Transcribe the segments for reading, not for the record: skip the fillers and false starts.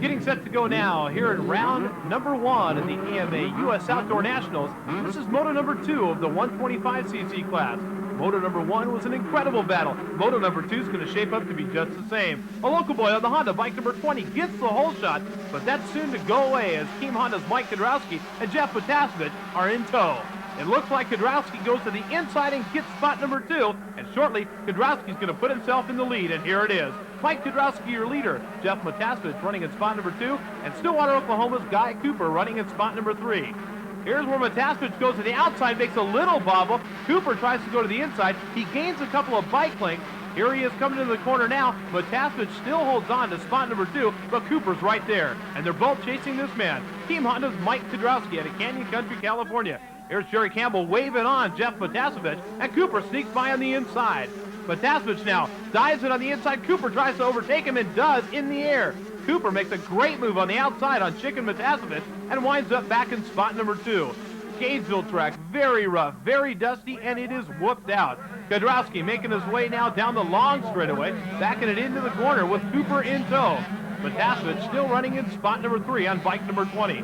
Getting set to go now here in round number 1 in the AMA U.S. Outdoor Nationals. This is moto number 2 of the 125cc class. Moto number 1 was an incredible battle. Moto number 2 is going to shape up to be just the same. A local boy on the Honda, bike number 20, gets the whole shot, but that's soon to go away as Team Honda's Mike Kiedrowski and Jeff Potasevich are in tow. It looks like Kiedrowski goes to the inside and gets spot number 2, and shortly, Kiedrowski's going to put himself in the lead, and here it is. Mike Kiedrowski, your leader. Jeff Potasevich running in spot number 2, and Stillwater, Oklahoma's Guy Cooper running in spot number 3. Here's where Potasevich goes to the outside, makes a little bobble. Cooper tries to go to the inside. He gains a couple of bike lengths. Here he is coming into the corner now. Potasevich still holds on to spot number 2, but Cooper's right there, and they're both chasing this man. Team Honda's Mike Kiedrowski out of Canyon Country, California. Here's Jerry Campbell waving on Jeff Potasevich, and Cooper sneaks by on the inside. Potasevich now dives in on the inside. Cooper tries to overtake him and does in the air. Cooper makes a great move on the outside on Chicken Potasevich and winds up back in spot number 2. Gainesville track, very rough, very dusty, and it is whooped out. Kiedrowski making his way now down the long straightaway, backing it into the corner with Cooper in tow. Potasevich still running in spot number 3 on bike number 20.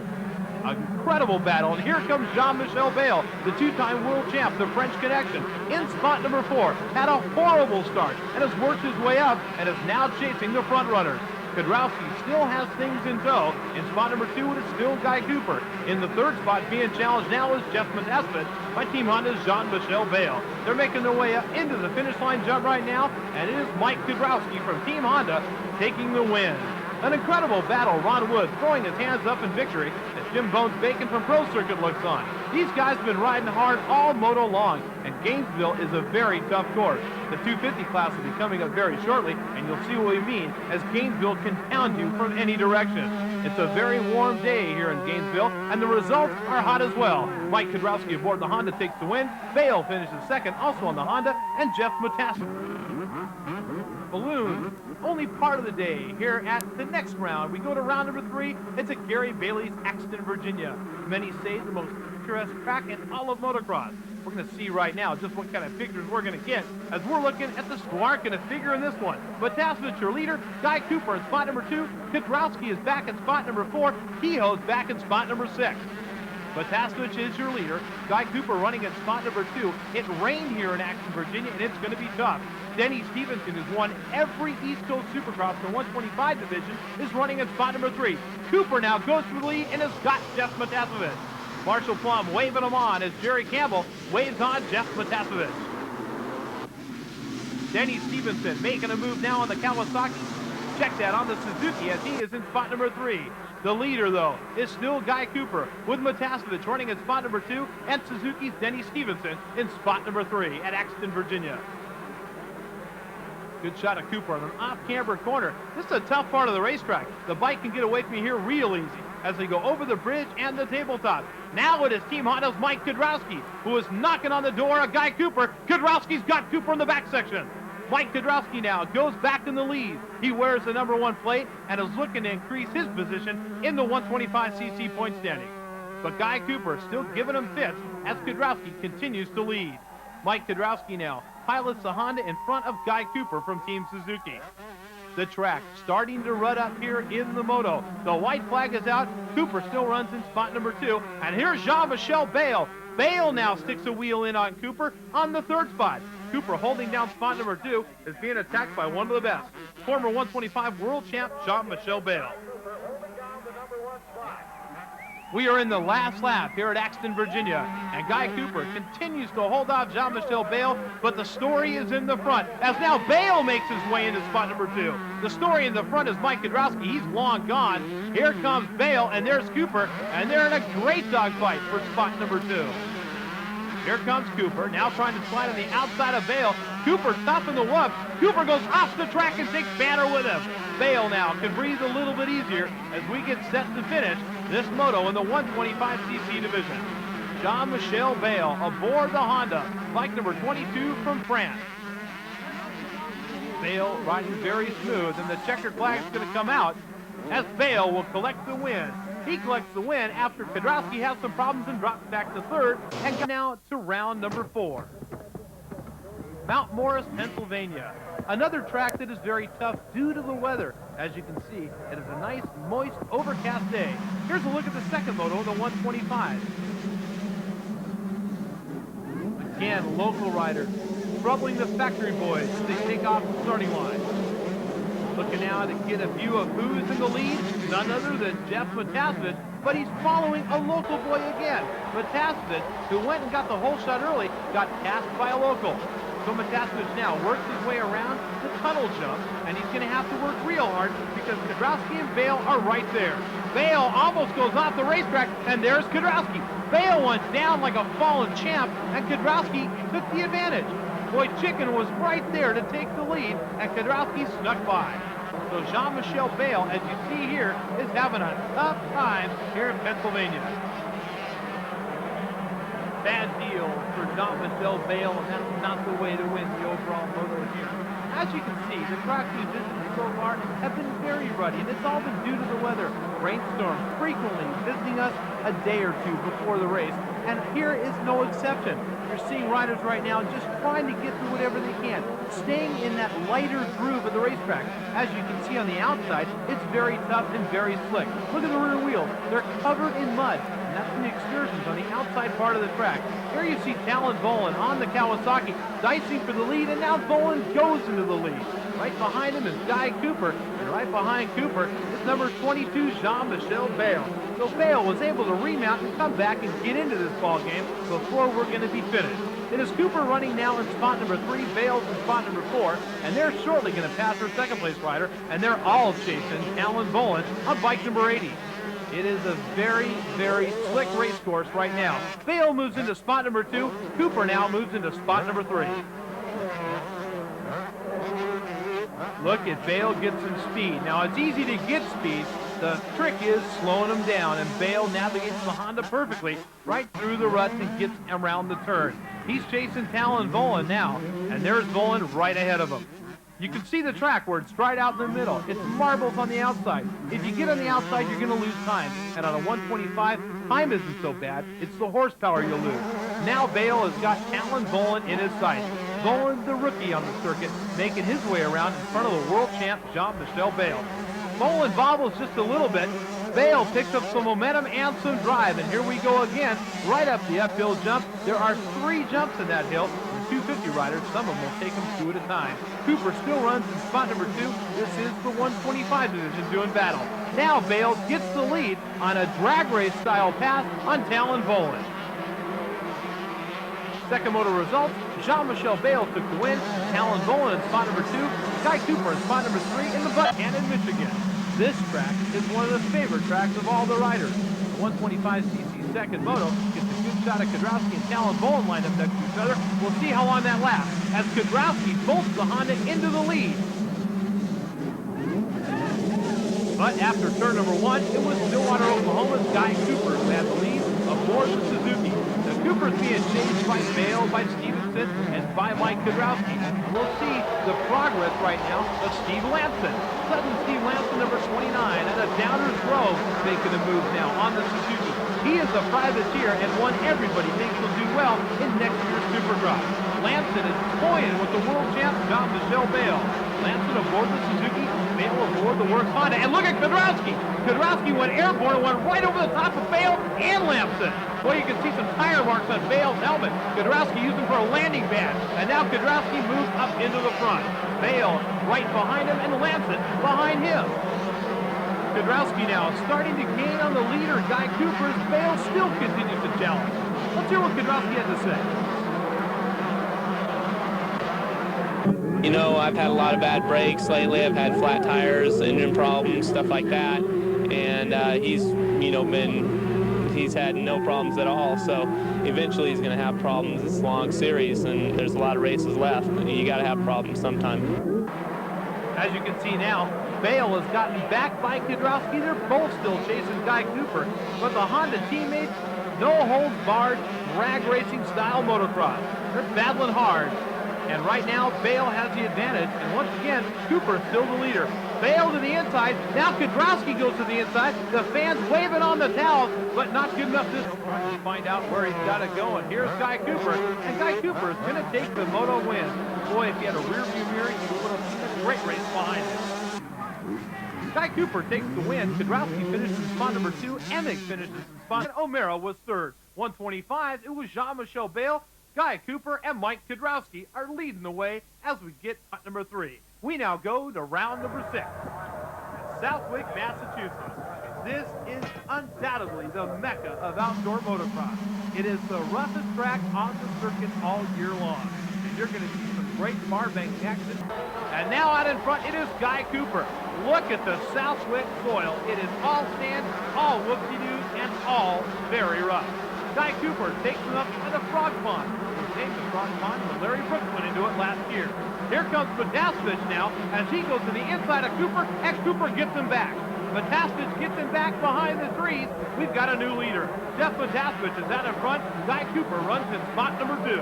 An incredible battle, and here comes Jean-Michel Bayle, the two-time world champ, the French connection, in spot number 4. Had a horrible start and has worked his way up and is now chasing the front runners. Kiedrowski still has things in tow. In spot number 2, it is still Guy Cooper. In the third spot, being challenged now is Jeff Potasevich by Team Honda's Jean-Michel Bayle. They're making their way up into the finish line jump right now, and it is Mike Kiedrowski from Team Honda taking the win. An incredible battle. Ron Wood throwing his hands up in victory as Jim Bones Bacon from Pro Circuit looks on. These guys have been riding hard all moto long, and Gainesville is a very tough course. The 250 class will be coming up very shortly, and you'll see what we mean as Gainesville can pound you from any direction. It's a very warm day here in Gainesville, and the results are hot as well. Mike Kiedrowski aboard the Honda takes the win. Bayle finishes second, also on the Honda, and Jeff Potasevich. Balloons, only part of the day. Here at the next round, we go to round number 3. It's at Gary Bailey's Axton, Virginia. Many say the most picturesque track in all of motocross. We're going to see right now just what kind of figures we're going to get as we're looking at the squark and a figure in this one. Potasevich, your leader. Guy Cooper in spot number 2. Kiedrowski is back in spot number 4. Kehoe's back in spot number 6. Potasevich is your leader. Guy Cooper running in spot number 2. It rained here in Axton, Virginia, and it's going to be tough. Denny Stevenson, who's won every East Coast Supercross in the 125 division, is running in spot number 3. Cooper now goes for the lead and has got Jeff Potasevich. Marshall Plum waving him on as Jerry Campbell waves on Jeff Potasevich. Denny Stevenson making a move now on the Kawasaki. Check that on the Suzuki as he is in spot number 3. The leader, though, is still Guy Cooper with Potasevich running in spot number 2 and Suzuki's Denny Stevenson in spot number 3 at Axton, Virginia. Good shot of Cooper on an off-camber corner. This is a tough part of the racetrack. The bike can get away from you here real easy as they go over the bridge and the tabletop. Now it is Team Honda's Mike Kiedrowski, who is knocking on the door of Guy Cooper. Kiedrowski's got Cooper in the back section. Mike Kiedrowski now goes back in the lead. He wears the number 1 plate and is looking to increase his position in the 125cc point standing. But Guy Cooper still giving him fits as Kiedrowski continues to lead. Mike Kiedrowski now pilots the Honda in front of Guy Cooper from Team Suzuki. The track starting to rut up here in the moto. The white flag is out. Cooper still runs in spot number 2. And here's Jean-Michel Bayle. Bayle now sticks a wheel in on Cooper on the 3rd spot. Cooper holding down spot number 2 is being attacked by one of the best. Former 125 world champ Jean-Michel Bayle. We are in the last lap here at Axton, Virginia, and Guy Cooper continues to hold off Jean-Michel Bayle, but the story is in the front, as now Bayle makes his way into spot number 2. The story in the front is Mike Kiedrowski. He's long gone. Here comes Bayle, and there's Cooper, and they're in a great dogfight for spot number 2. Here comes Cooper, now trying to slide on the outside of Bayle. Cooper tough in the whoop. Cooper goes off the track and takes Banner with him. Bayle now can breathe a little bit easier as we get set to finish this moto in the 125cc division. Jean-Michel Bayle aboard the Honda, bike number 22 from France. Bayle riding very smooth, and the checkered flag is going to come out as Bayle will collect the win. He collects the win after Kiedrowski has some problems and drops back to 3rd, and now to round number 4. Mount Morris, Pennsylvania. Another track that is very tough due to the weather. As you can see, it is a nice, moist, overcast day. Here's a look at the second moto in the 125. Again, local riders troubling the factory boys as they take off the starting line. Looking now to get a view of who's in the lead, none other than Jeff Matasevich, but he's following a local boy again. Matasevich, who went and got the whole shot early, got passed by a local. So Matasevich now works his way around the tunnel jump, and he's going to have to work real hard because Kiedrowski and Bayle are right there. Bayle almost goes off the racetrack, and there's Kiedrowski. Bayle went down like a fallen champ, and Kiedrowski took the advantage. Boy Chicken was right there to take the lead, and Kiedrowski snuck by. So Jean-Michel Bayle, as you see here, is having a tough time here in Pennsylvania. Bad deal for Jean-Michel Bayle, and that's not the way to win the overall moto here. As you can see, the tracks we've visited so far have been very ruddy, and it's all been due to the weather. Rainstorms frequently visiting us a day or two before the race, and here is no exception. You're seeing riders right now just trying to get through whatever they can, staying in that lighter groove of the racetrack. As you can see on the outside, it's very tough and very slick. Look at the rear wheels. They're covered in mud. And that's from the excursions on the outside part of the track. Here you see Talon Bolin on the Kawasaki, dicing for the lead, and now Bolin goes into the lead. Right behind him is Guy Cooper, and right behind Cooper is number 22, Jean-Michel Bayle. So Bayle was able to remount and come back and get into this ball game before we're going to be finished. It is Cooper running now in spot number 3, Bayle's in spot number 4, and they're shortly going to pass their second place rider, and they're all chasing Talon Bolin on bike number 80. It is a very, very slick race course right now. Bayle moves into spot number 2. Cooper now moves into spot number 3. Look at Bayle get some speed. Now, it's easy to get speed. The trick is slowing him down, and Bayle navigates the Honda perfectly right through the ruts and gets around the turn. He's chasing Talon Bolin now, and there's Bolin right ahead of him. You can see the track where it's right out in the middle. It's marbles on the outside. If you get on the outside, you're going to lose time. And on a 125, time isn't so bad. It's the horsepower you'll lose. Now Bayle has got Talon Bolin in his sights. Bolin, the rookie on the circuit, making his way around in front of the world champ, Jean-Michel Bayle. Bolin bobbles just a little bit. Bayle picks up some momentum and some drive. And here we go again, right up the uphill jump. There are 3 jumps in that hill. 250 riders, some of them will take them 2 at a time. Cooper still runs in spot number 2. This is the 125 division doing battle. Now Bayle gets the lead on a drag race style pass on Talon Bolin. Second moto results, Jean-Michel Bayle took the win, Talon Bolin in spot number 2, Guy Cooper in spot number 3 in the Buchanan, Michigan. This track is one of the favorite tracks of all the riders. The 125cc second moto gets a good shot of Kiedrowski and Talon Bolin lined up next to each other. We'll see how long that lasts as Kiedrowski bolts the Honda into the lead. But after turn number 1, it was Stillwater, Oklahoma's Guy Cooper who had the lead aboard the Suzuki. Now Cooper's being chased by Bayle, by Stevenson, and by Mike Kiedrowski. We'll see the progress right now of Steve Lamson. Sudden Steve Lamson, number 29, and a Downers Grove making a move now on the Suzuki. He is a privateer and one everybody thinks will do well in next year's Supercross. Lamson is toying with the world champ, Jean-Michel Bayle. Lamson aboard the Suzuki, Bayle aboard the Works Honda, and look at Kiedrowski. Kiedrowski went airborne and went right over the top of Bayle and Lamson. Boy, you can see some tire marks on Bayle's helmet. Kiedrowski used them for a landing pad, and now Kiedrowski moves up into the front. Bayle right behind him, and Lamson behind him. Kiedrowski now starting to gain on the leader, Guy Cooper, as Bayle still continues to challenge. Let's hear what Kiedrowski had to say. You know, I've had a lot of bad brakes lately. I've had flat tires, engine problems, stuff like that. And he's had no problems at all. So eventually he's going to have problems. It's a long series, and there's a lot of races left. You got to have problems sometime. As you can see now, Bayle has gotten back by Kiedrowski. They're both still chasing Guy Cooper. But the Honda teammates, no holds barred, drag racing style motocross. They're battling hard. And right now, Bayle has the advantage. And once again, Cooper still the leader. Bayle to the inside. Now Kiedrowski goes to the inside. The fans waving on the towels, but not good enough this time to find out where he's got to go. And here's Guy Cooper. And Guy Cooper is going to take the moto win. Boy, if he had a rear view mirror, he would have seen a great race behind him. Guy Cooper takes the win. Kiedrowski finishes in spot number 2. Emig finishes in spot. And O'Mara was third. 125, it was Jean-Michel Bayle, Guy Cooper, and Mike Kiedrowski are leading the way as we get spot number 3. We now go to round number 6 at Southwick, Massachusetts. This is undoubtedly the mecca of outdoor motocross. It is the roughest track on the circuit all year long. And you're going to see some great bar banking action. And now out in front, it is Guy Cooper. Look at the Southwick soil. It is all sand, all whoopsie-doos, and all very rough. Guy Cooper takes him up to the frog pond. He named the frog pond when Larry Brooks went into it last year. Here comes Matasevich now as he goes to the inside of Cooper, and Cooper gets him back. Matasevich gets him back behind the trees. We've got a new leader. Jeff Matasevich is out in front. Guy Cooper runs in spot number 2.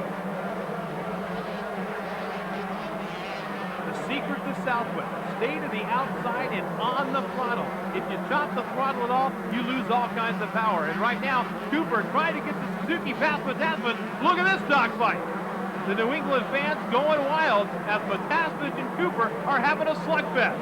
The secret to Southwick: stay to the outside and on the throttle. If you chop the throttle at all, you lose all kinds of power. And right now, Cooper trying to get the Suzuki past Matasevich. Look at this dogfight. The New England fans going wild as Matasevich and Cooper are having a slugfest.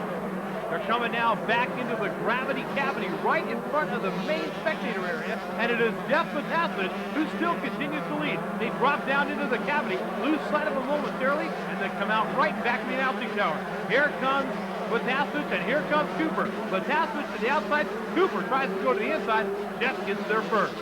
They're coming now back into the gravity cavity right in front of the main spectator area, and it is Jeff Matasevich who still continues to lead. They drop down into the cavity, lose sight of him momentarily, and then come out right back in the announcing tower. Here comes Matasevich, and here comes Cooper. Matasevich to the outside. Cooper tries to go to the inside. Jeff gets there first.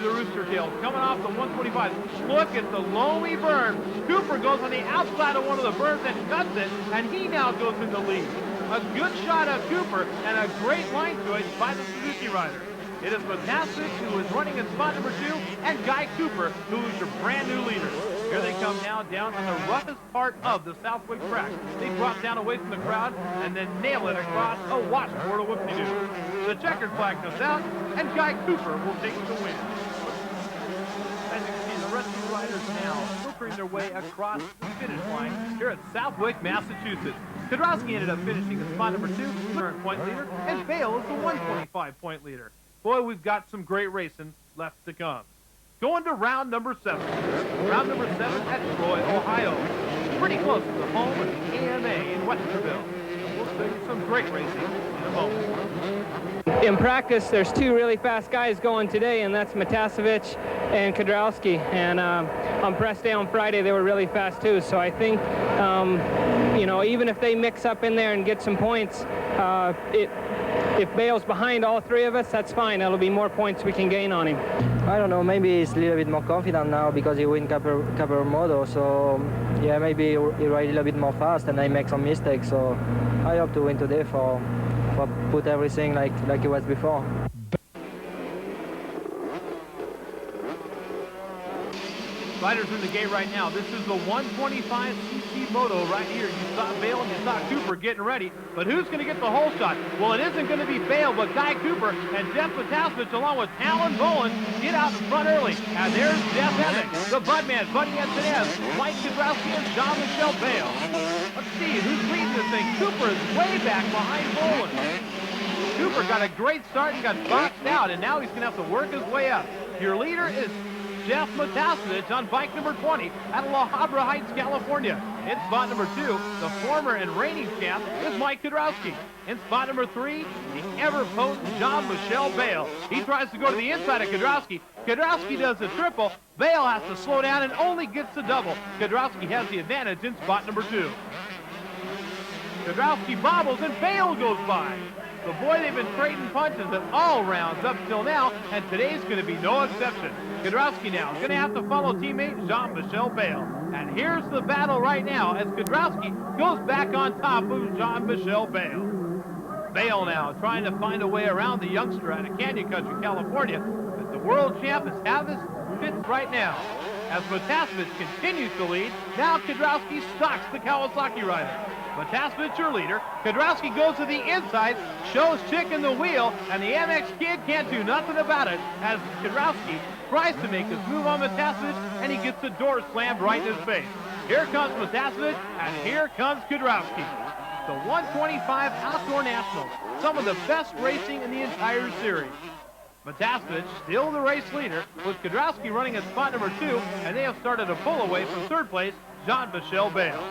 The Rooster Tails coming off the 125. Look at the loamy berm. Cooper goes on the outside of one of the berms and cuts it, and he now goes in the lead. A good shot of Cooper and a great line choice by the Suzuki rider. It is Matasevich who is running in spot number 2, and Guy Cooper, who is your brand new leader. Here they come now down on the roughest part of the Southwick track. They drop down away from the crowd and then nail it across a washboard of whoop-de-doo. The checkered flag comes out, and Guy Cooper will take the win. As you can see, the rest of the riders now filtering their way across the finish line here at Southwick, Massachusetts. Kiedrowski ended up finishing in spot number 2, current point leader, and Bayle is the 125-point leader. Boy, we've got some great racing left to come. Going to round number 7. Round number 7 at Troy, Ohio. Pretty close to the home of the AMA in Westerville. We'll show you some great racing in a moment. In practice, there's 2 really fast guys going today, and that's Matasevich and Kiedrowski. And on press day on Friday, they were really fast too. So I think, you know, even if they mix up in there and get some points, if Bayle's behind all 3 of us, that's fine. That'll be more points we can gain on him. I don't know, maybe he's a little bit more confident now because he win couple moto. So yeah, maybe he ride a little bit more fast and I make some mistakes. So I hope to win today for put everything like it was before. Riders in the gate right now. This is the 125cc moto right here. You saw Bayle and you saw Cooper getting ready. But who's going to get the whole shot? Well, it isn't going to be Bayle, but Guy Cooper and Jeff Matasevich along with Talon Bowen get out in front early. And there's Jeff Emig, the Budman, Buddy Antonez, Mike Kiedrowski, and Jean-Michel Bayle. Let's see who's leading this thing. Cooper is way back behind Bowen. Cooper got a great start and got boxed out, and now he's going to have to work his way up. Your leader is Jeff Matasevich on bike number 20 at La Habra Heights, California. In spot number 2, the former and reigning champ is Mike Kiedrowski. In spot number 3, the ever-potent Jean-Michel Bayle. He tries to go to the inside of Kiedrowski. Kiedrowski does the triple. Bayle has to slow down and only gets the double. Kiedrowski has the advantage in spot number 2. Kiedrowski bobbles and Bayle goes by. So boy, they've been trading punches at all rounds up till now, and today's going to be no exception. Kiedrowski now is going to have to follow teammate Jean-Michel Bayle. And here's the battle right now as Kiedrowski goes back on top of Jean-Michel Bayle. Bayle now trying to find a way around the youngster out of Canyon Country, California. But the world champ is having fits right now. As Matasevich continues to lead, now Kiedrowski stalks the Kawasaki rider. Matasevich, your leader. Kiedrowski goes to the inside, shows chick in the wheel, and the MX kid can't do nothing about it as Kiedrowski tries to make his move on Matasevich, and he gets the door slammed right in his face. Here comes Matasevich, and here comes Kiedrowski. The 125 Outdoor Nationals, some of the best racing in the entire series. Matasevich still the race leader, with Kiedrowski running at spot number 2, and they have started a pull away from third place, Jean-Michel Bayle.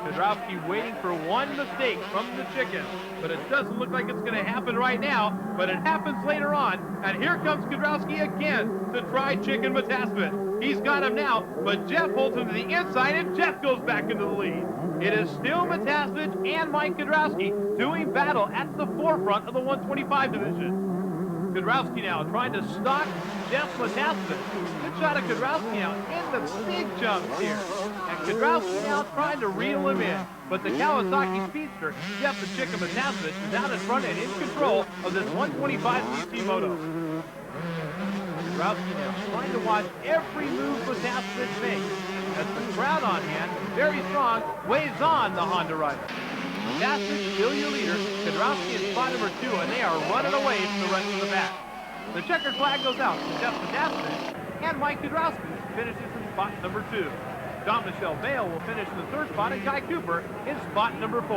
Kiedrowski waiting for one mistake from the chicken, but it doesn't look like it's going to happen right now, but it happens later on, and here comes Kiedrowski again to try chicken Matasevich. He's got him now, but Jeff holds him to the inside, and Jeff goes back into the lead. It is still Matasevich and Mike Kiedrowski doing battle at the forefront of the 125 division. Kiedrowski now trying to stalk Jeff Matasevich. Good shot of Kiedrowski now in the big jumps here. And Kiedrowski now trying to reel him in. But the Kawasaki Speedster, Jeff the Chicken Matasevich, is out in front and in control of this 125cc moto. Kiedrowski now trying to watch every move Matasevich makes. As the crowd on hand, very strong, waves on the Honda rider. Matasevich still your leader, Kiedrowski in spot number 2, and they are running away from the rest of the pack. The checkered flag goes out to Jeff Matasevich, and Mike Kiedrowski finishes in spot number 2. Jean-Michel Bayle will finish in the third spot, and Guy Cooper in spot number 4.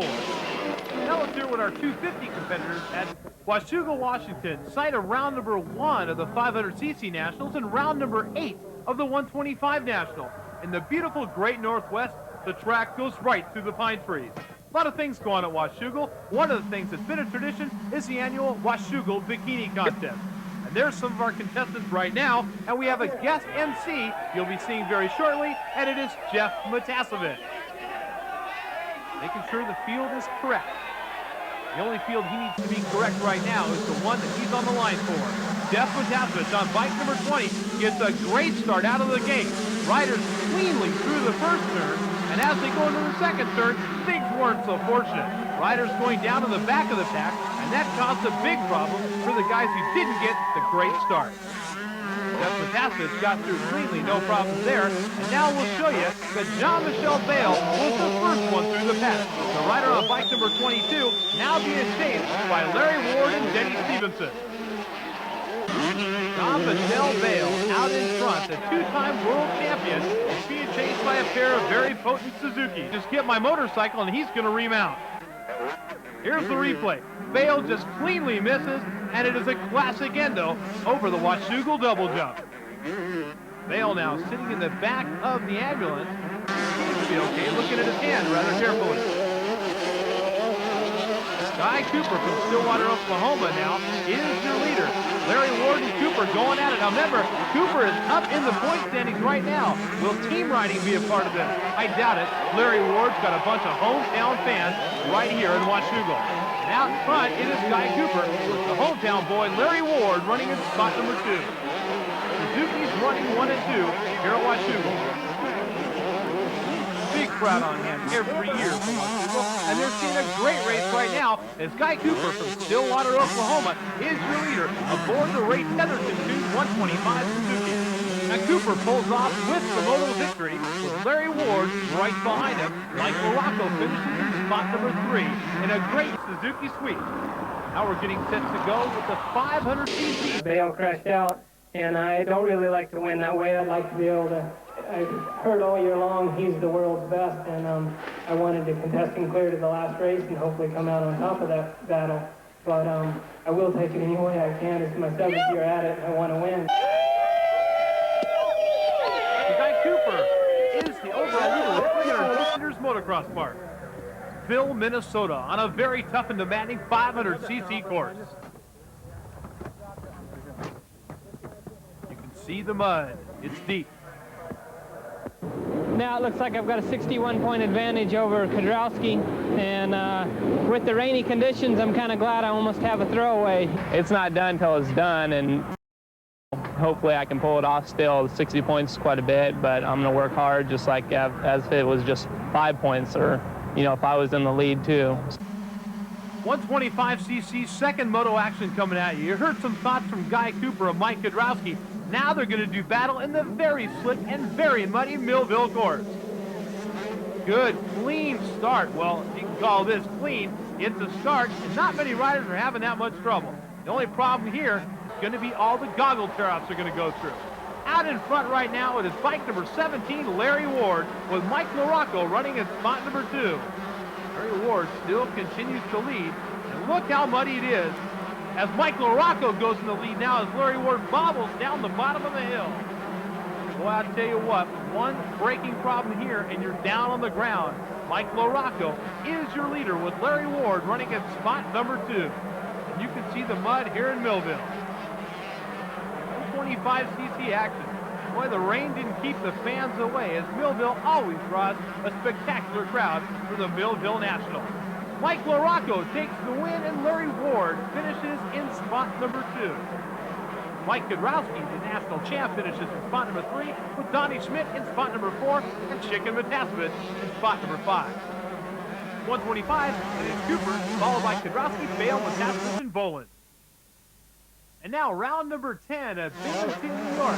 Now let's hear what our 250 competitors at Washougal, Washington, site of round number 1 of the 500cc Nationals and round number 8 of the 125 Nationals. In the beautiful Great Northwest, the track goes right through the pine trees. A lot of things go on at Washougal. One of the things that's been a tradition is the annual Washougal Bikini Contest. And there's some of our contestants right now, and we have a guest MC you'll be seeing very shortly, and it is Jeff Matasevich. Making sure the field is correct. The only field he needs to be correct right now is the one that he's on the line for. Jeff Matasevich on bike number 20 gets a great start out of the gate. Riders cleanly through the first turn, and as they go into the second turn, things weren't so fortunate. Riders going down to the back of the pack, and that caused a big problem for the guys who didn't get the great start. Jeff Matasevich got through cleanly, no problems there, and now we'll show you that Jean-Michel Bayle was the first one through the pack. The rider on bike number 22 now being chased by Larry Ward and Denny Stevenson. Jean-Michel Bayle out in front, the two-time world champion, is being chased by a pair of very potent Suzuki. Just get my motorcycle and he's going to remount. Here's the replay. Bayle just cleanly misses, and it is a classic endo over the Washougal double jump. Bayle now sitting in the back of the ambulance. Seems to be okay, looking at his hand rather carefully. Guy Cooper from Stillwater, Oklahoma now is your leader. Larry Ward and Cooper going at it. Now remember, Cooper is up in the point standings right now. Will team riding be a part of this? I doubt it. Larry Ward's got a bunch of hometown fans right here in Washougal. And out in front, it is Guy Cooper with the hometown boy, Larry Ward, running in spot number 2. Suzuki's running 1 and 2 here at Washougal. Big crowd on hand every year from Washougal, and they're seeing a great race right now as Guy Cooper from Stillwater, Oklahoma is your leader aboard the Ray Tetherton 125 Suzuki. Now Cooper pulls off with the moto victory with Larry Ward right behind him. Mike LaRocco finishes in spot number 3 in a great Suzuki sweep. Now we're getting set to go with the 500cc. Bayle crashed out, and I don't really like to win that way. I'd like to be able to. I've heard all year long he's the world's best, and I wanted to contest him clear to the last race and hopefully come out on top of that battle. But I will take it any way I can. It's my 7th year at it, and I want to win. Guy Cooper is the overall leader of 300 Visitors Motocross Park. Phil, Minnesota, on a very tough and demanding 500cc course. You can see the mud. It's deep. Now it looks like I've got a 61-point advantage over Kiedrowski, and with the rainy conditions, I'm kind of glad I almost have a throwaway. It's not done till it's done, and hopefully I can pull it off still. The 60 points is quite a bit, but I'm going to work hard just like as if it was just 5 points, or, you know, if I was in the lead too. 125cc second moto action coming at you. You heard some thoughts from Guy Cooper and Mike Kiedrowski. Now they're going to do battle in the very slick and very muddy Millville course. Good, clean start. Well, you can call this clean. It's a start, and not many riders are having that much trouble. The only problem here is going to be all the goggle tear-offs are going to go through. Out Out in front right now, it is bike number 17, Larry Ward, with Mike LaRocco running in spot number 2. Larry Ward still continues to lead, and look how muddy it is as Mike LaRocco goes in the lead now as Larry Ward bobbles down the bottom of the hill. Well, I'll tell you what, one braking problem here and you're down on the ground. Mike LaRocco is your leader with Larry Ward running at spot number 2. And you can see the mud here in Millville. 125cc action. Boy, the rain didn't keep the fans away as Millville always draws a spectacular crowd for the Millville Nationals. Mike LaRocco takes the win and Larry Ward finishes in spot number 2. Mike Kiedrowski, the national champ, finishes in spot number 3 with Donnie Schmidt in spot number 4 and Chicken Matasevich in spot number 5. 125, it is Cooper, followed by Kiedrowski, Bayle, Matasevich, and Boland. And now round number 10 at Binghamton, New York.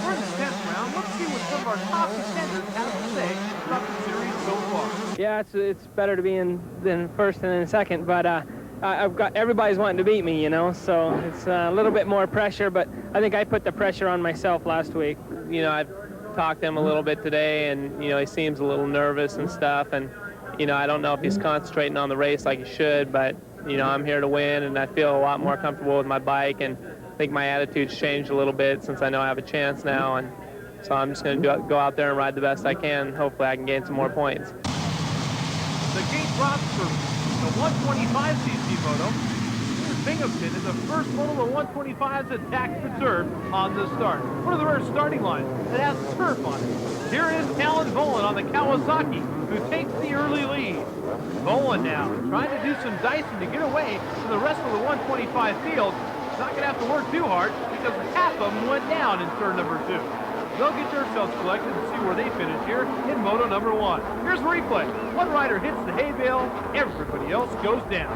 We're in the 10th round. Let's see what some of our top contenders have to say about the series so far. Yeah, it's better to be in than first and then second, but I've got everybody's wanting to beat me, you know, so it's a little bit more pressure, but I think I put the pressure on myself last week. You know, I've talked to him a little bit today, and, you know, he seems a little nervous and stuff, and, you know, I don't know if he's concentrating on the race like he should, but, you know, I'm here to win, and I feel a lot more comfortable with my bike, and I think my attitude's changed a little bit since I know I have a chance now, and so I'm just going to go out there and ride the best I can. Hopefully I can gain some more points. The gate drops for the 125cc moto. Here's Binghamton in the first moto. The 125s attacks the turf on the start. One of the rare starting lines that has turf on it. Here is Talon Boland on the Kawasaki, who takes the early lead. Boland now trying to do some dicing to get away from the rest of the 125 field. Not going to have to work too hard because half of them went down in turn number 2. They'll get themselves collected and see where they finish here in moto number 1. Here's the replay. One rider hits the hay bale, everybody else goes down.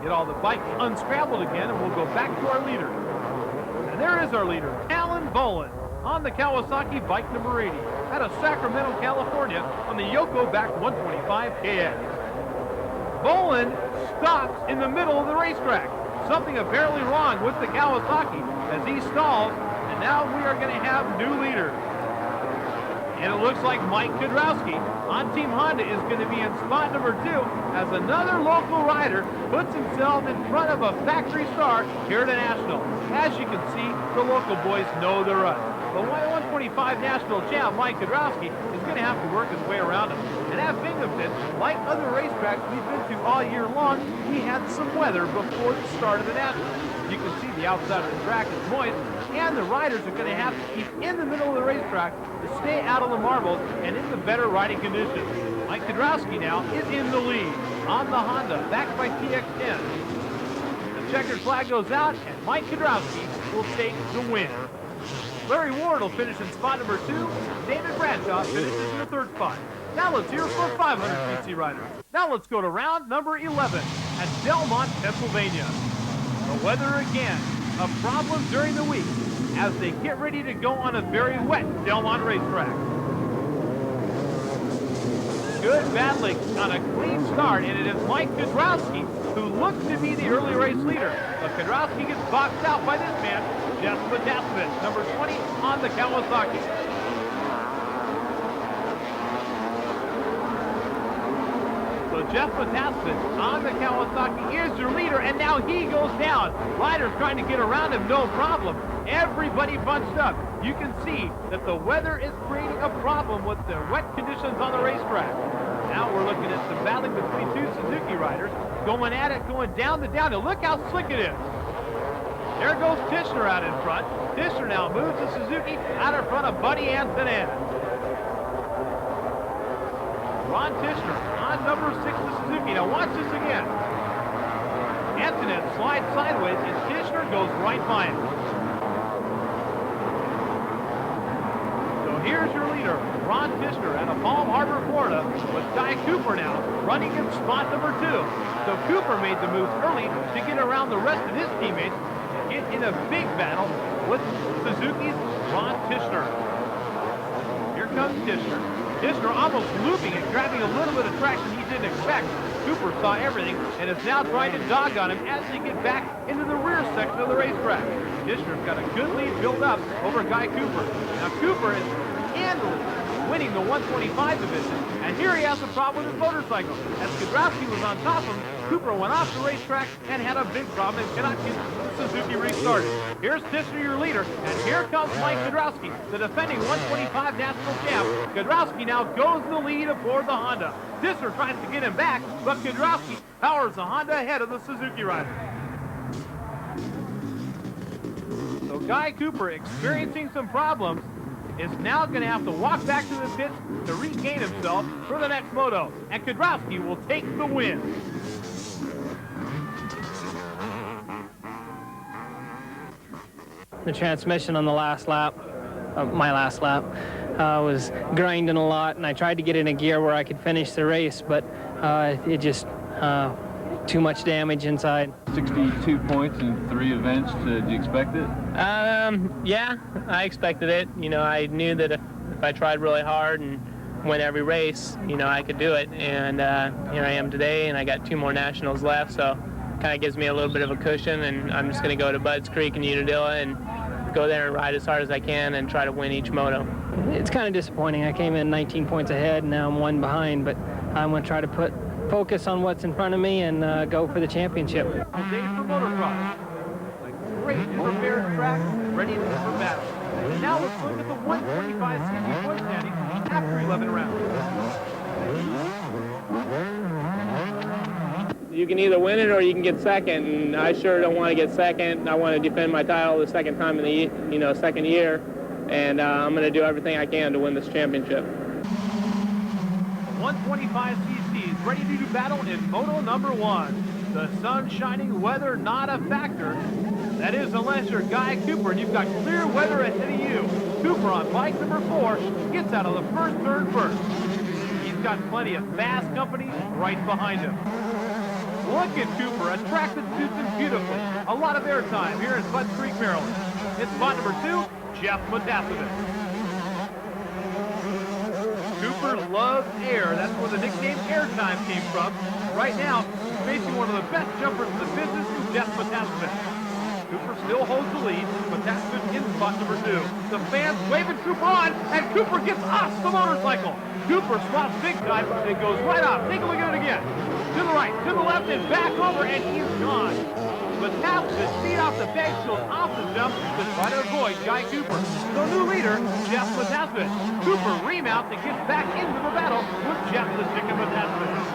Get all the bikes unscrambled again, and we'll go back to our leader. And there is our leader, Talon Boland, on the Kawasaki bike number 80 out of Sacramento, California on the Yoko back 125 KX. Boland stops in the middle of the racetrack. Something apparently wrong with the Kawasaki as he stalls, and now we are going to have new leader. And it looks like Mike Kiedrowski on Team Honda is going to be in spot number 2 as another local rider puts himself in front of a factory star here at the National. As you can see, the local boys know the run. The 125 national champ, Mike Kiedrowski, is going to have to work his way around him. And at Binghamton, like other racetracks we've been to all year long, we had some weather before the start of the National. You can see the outside of the track is moist, and the riders are going to have to keep in the middle of the racetrack to stay out of the marbles and in the better riding conditions. Mike Kiedrowski now is in the lead on the Honda, backed by TX10. The checkered flag goes out, and Mike Kiedrowski will take the win. Larry Ward will finish in spot number 2. David Bradshaw finishes in the 3rd spot. Now let's hear from 500cc riders. Now let's go to round number 11 at Delmont, Pennsylvania. The weather again, a problem during the week as they get ready to go on a very wet Delmont racetrack. Good battling on a clean start, and it is Mike Kiedrowski who looks to be the early race leader. But Kiedrowski gets boxed out by this man, Jeff Matasevich, number 20 on the Kawasaki. So Jeff Matasevich on the Kawasaki is your leader, and now he goes down. Riders trying to get around him, no problem. Everybody bunched up. You can see that the weather is creating a problem with the wet conditions on the racetrack. Now we're looking at some battling between 2 Suzuki riders, going at it, going down the downhill. Look how slick it is. There goes Tishner out in front. Tishner now moves the Suzuki out in front of Buddy Antonin. Ron Tishner on number 6 of Suzuki. Now watch this again. Antonin slides sideways and Tishner goes right by him. So here's your leader, Ron Tishner out of Palm Harbor, Florida, with Ty Cooper now running in spot number 2. So Cooper made the move early to get around the rest of his teammates and get in a big battle with Suzuki's Ron Tishner. Here comes Tishner. Tishner almost looping and grabbing a little bit of traction he didn't expect. Cooper saw everything and is now trying to dog on him as they get back into the rear section of the racetrack. Kisner's got a good lead built up over Guy Cooper. Now Cooper is handily winning the 125 division, and here he has a problem with his motorcycle. As Kiedrowski was on top of him, Cooper went off the racetrack and had a big problem and cannot get the Suzuki restarted. Here's Kisner, your leader, and here comes Mike Kiedrowski, the defending 125 national champ. Kiedrowski now goes the lead aboard the Honda. Kisner tries to get him back, but Kiedrowski powers the Honda ahead of the Suzuki rider. So Guy Cooper, experiencing some problems, is now going to have to walk back to the pits to regain himself for the next moto. And Kiedrowski will take the win. The transmission on the last lap, my last lap, was grinding a lot, and I tried to get in a gear where I could finish the race, but it just too much damage inside. 62 points in 3 events. Did you expect it? Yeah, I expected it. You know, I knew that if I tried really hard and win every race, you know, I could do it. And here I am today, and I got 2 more nationals left, so kind of gives me a little bit of a cushion, and I'm just going to go to Budds Creek and Unadilla and go there and ride as hard as I can and try to win each moto. It's kind of disappointing. I came in 19 points ahead, and now I'm 1 behind, but I'm going to try to focus on what's in front of me and go for the championship. Day for motocross. A great prepared track, ready for battle. And now let's look at the 125cc point standings after 11 rounds. You can either win it or you can get second, and I sure don't want to get second. I want to defend my title the second time in the second year, and I'm going to do everything I can to win this championship. 125cc is ready to do battle in moto number 1. The sun shining, weather not a factor. That is, unless you're Guy Cooper and you've got clear weather ahead of you. Cooper on bike number 4 gets out of the first turn first. He's got plenty of fast company right behind him. Look at Cooper, a track that suits him beautifully. A lot of airtime here in Budds Creek, Maryland. In spot number 2, Jeff Matasevich. Cooper loves air. That's where the nickname Airtime came from. Right now, he's facing one of the best jumpers in the business, Jeff Matasevich. Cooper still holds the lead. Matasevich in spot number 2. The fans waving Cooper on, and Cooper gets off the motorcycle. Cooper swaps big time and goes right off. Take a look at it again. To the right, to the left, and back over, and he's gone. Matasevich speed off the bag shield off the jump to try to avoid Guy Cooper. So new leader, Jeff Matasevich. Cooper remounts and gets back into the battle with Jeff the Chicken Matasevich.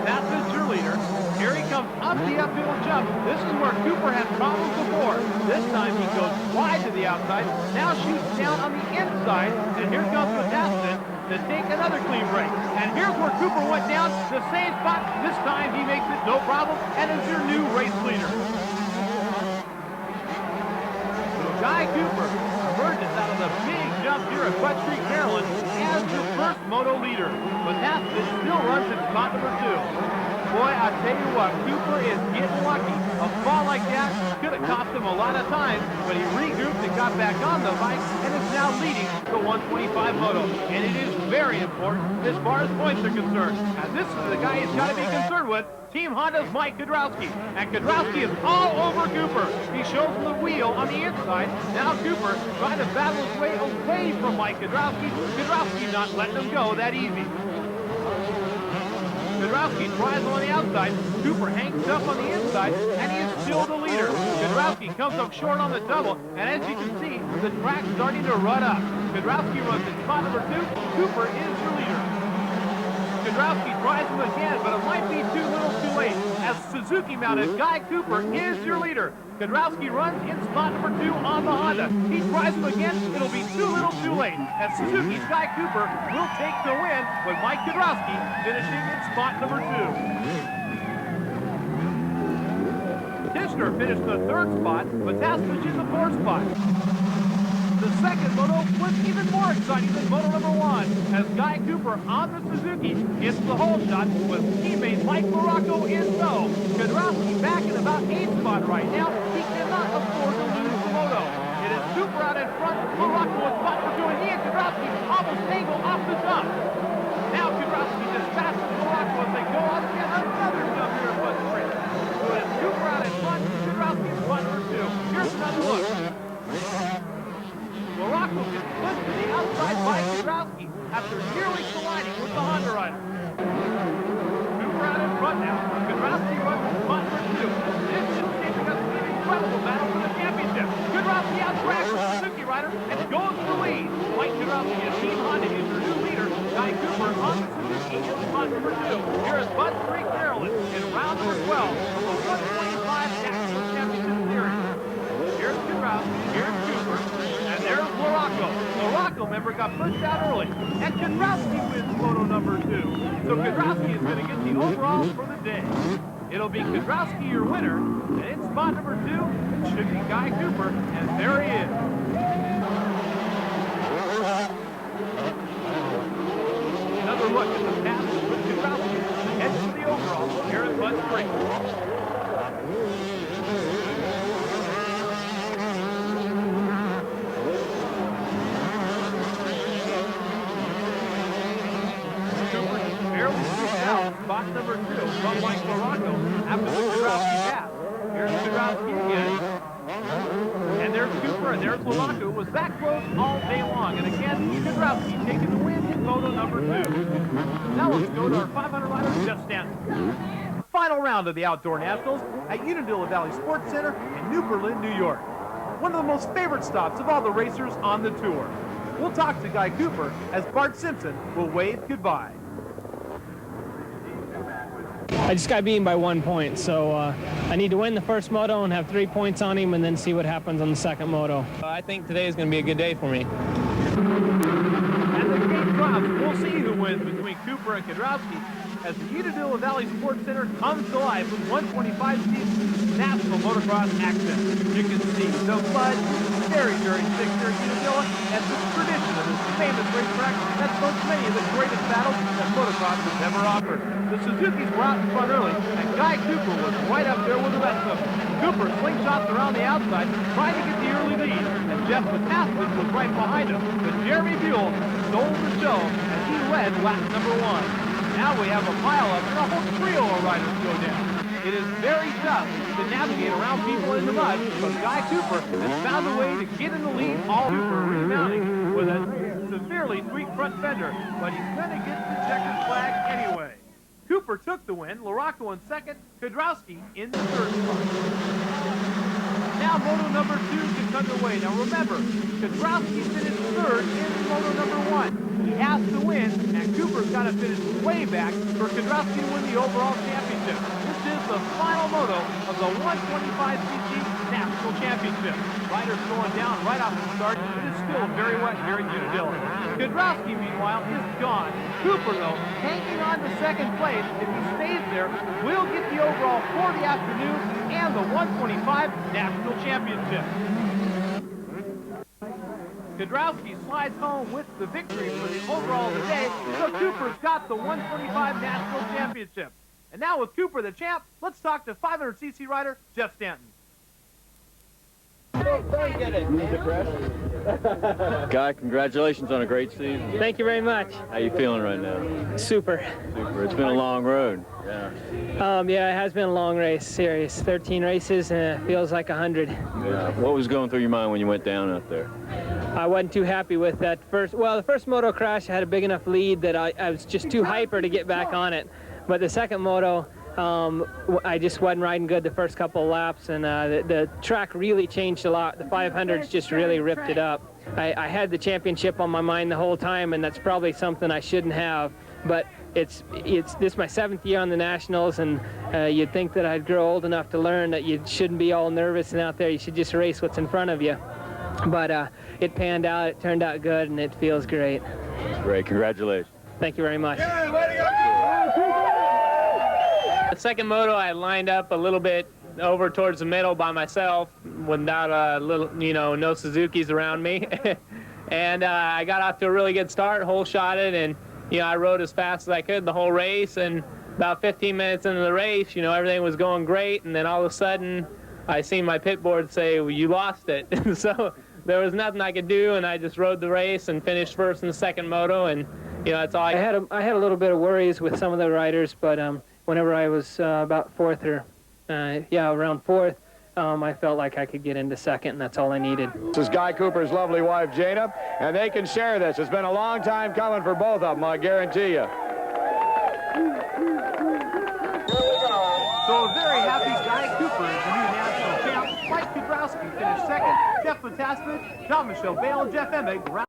Matasevich, your leader. Here he comes up the uphill jump. This is where Cooper had problems before. This time he goes wide to the outside, now shoots down on the inside, and here comes Matasevich to take another clean break. And here's where Cooper went down, the same spot. This time he makes it no problem and is your new race leader. So Guy Cooper emerges out of the big jump here at Budds Creek, Maryland as the first moto leader. Matasevich still runs in spot number 2. Boy, I tell you what, Cooper is getting lucky. A fall like that could have cost him a lot of time, but he regrouped and got back on the bike and is now leading the 125 moto. And it is very important as far as points are concerned. And this is the guy he's got to be concerned with, Team Honda's Mike Kiedrowski. And Kiedrowski is all over Cooper. He shows him the wheel on the inside. Now Cooper trying to battle his way away from Mike Kiedrowski. Kiedrowski not letting him go that easy. Kiedrowski tries on the outside. Cooper hangs up on the inside, and he is still the leader. Kiedrowski comes up short on the double, and as you can see, the track's starting to rut up. Kiedrowski runs in spot number 2. Cooper is your leader. Kiedrowski tries him again, but it might be too little too late, as Suzuki-mounted Guy Cooper is your leader. Kiedrowski runs in spot number 2 on the Honda. He tries him again. It'll be too little too late, as Suzuki's Guy Cooper will take the win, with Mike Kiedrowski finishing in spot number 2. Kisner finished the 3rd spot, Matasevich in the 4th spot. The second moto was even more exciting than moto number 1, as Guy Cooper on the Suzuki hits the hole shot with teammate Mike LaRocco in tow. Kiedrowski back in about 8th spot right now. He cannot afford to lose the moto. It is Cooper out in front, LaRocco in spot for 2, and he and Kiedrowski almost tangle off the jump. Now Kiedrowski in spot number 2. Here is Bud Creek, Maryland, in round number 12 of the 125 National Championship Series. Here's Kiedrowski, here's Cooper, and there's LaRocco. LaRocco, member, got pushed out early, and Kiedrowski wins moto number 2. So Kiedrowski is going to get the overall for the day. It'll be Kiedrowski, your winner, and in spot number 2, it should be Guy Cooper, and there he is. Another look at the pass with Kiedrowski, heads to the overall here at Bud Creek. Spot number 2 from Mike LaRocco after the Kiedrowski pass. Here's Kiedrowski again. And there's Cooper, and there's LaRocco. It was that close all day long. And again, Kiedrowski taking the win in moto number 2. Now let's go to our 500 rider, Jeff Stanton. Final round of the Outdoor Nationals at Unadilla Valley Sports Center in New Berlin, New York. One of the most favorite stops of all the racers on the tour. We'll talk to Guy Cooper as Bart Simpson will wave goodbye. I just got beaten by 1 point, so I need to win the first moto and have 3 points on him and then see what happens on the second moto. I think today is going to be a good day for me. And the game drops. We'll see who wins between Cooper and Kiedrowski as the Unadilla Valley Sports Center comes to life with 125cc national motocross action. You can see the mud very, very thick here at Unadilla, and the tradition of this famous racetrack that so many of the greatest battles that motocross has ever offered. The Suzukis were out in front early, and Guy Cooper was right up there with the rest of them. Cooper slingshots around the outside, trying to get the early lead, and Jeff Mataskis was right behind him. But Jeremy Buell stole the show, and he led lap number 1. Now we have a pileup, and a whole trio of riders go down. It is very tough to navigate around people in the mud, but Guy Cooper has found a way to get in the lead. All Cooper remounting with a severely tweaked front fender, but he's going to get the checkered flag anyway. Cooper took the win, LaRocco in second, Kiedrowski in the third spot. Now moto number 2 gets underway. Now remember, Kiedrowski finished third in moto number 1. He has to win, and Cooper's got to finish way back for Kiedrowski to win the overall championship. This is the final moto of the 125cc National Championship. Riders going down right off the start. It is still very wet here at Unadilla. Kiedrowski, meanwhile, is gone. Cooper, though, hanging on to second place. If he stays there, will get the overall for the afternoon and the 125 National Championship. Kiedrowski slides home with the victory for the overall of the day, so Cooper's got the 125 National Championship. And now with Cooper the champ, let's talk to 500cc rider Jeff Stanton. Guy, congratulations on a great season. Thank you very much. How you feeling right now? Super. Super. It's been a long road. Yeah. Yeah, it has been a long race, serious. 13 races, and it feels like 100. Yeah. What was going through your mind when you went down out there? I wasn't too happy with that first. Well, the first moto crash, I had a big enough lead that I was just too hyper to get back on it. But the second moto, I just wasn't riding good the first couple of laps, and the track really changed a lot. The 500s just really ripped it up. I had the championship on my mind the whole time, and that's probably something I shouldn't have. But this is my 7th year on the Nationals, and you'd think that I'd grow old enough to learn that you shouldn't be all nervous and out there. You should just race what's in front of you. But it panned out. It turned out good, and it feels great. Great. Congratulations. Thank you very much. The second moto, I lined up a little bit over towards the middle by myself without no Suzukis around me. And I got off to a really good start, hole shotted, and, I rode as fast as I could the whole race. And about 15 minutes into the race, everything was going great. And then all of a sudden, I seen my pit board say, well, you lost it. So there was nothing I could do, and I just rode the race and finished first in the second moto. And, that's all I had a little bit of worries with some of the riders, but whenever I was about fourth or, around fourth, I felt like I could get into second, and that's all I needed. This is Guy Cooper's lovely wife, Jana, and they can share this. It's been a long time coming for both of them, I guarantee you. So a very happy Guy Cooper is the new national champ. Mike Kiedrowski finished second. Jeff Mataskis, Jean-Michel Bayle, and Jeff Emig.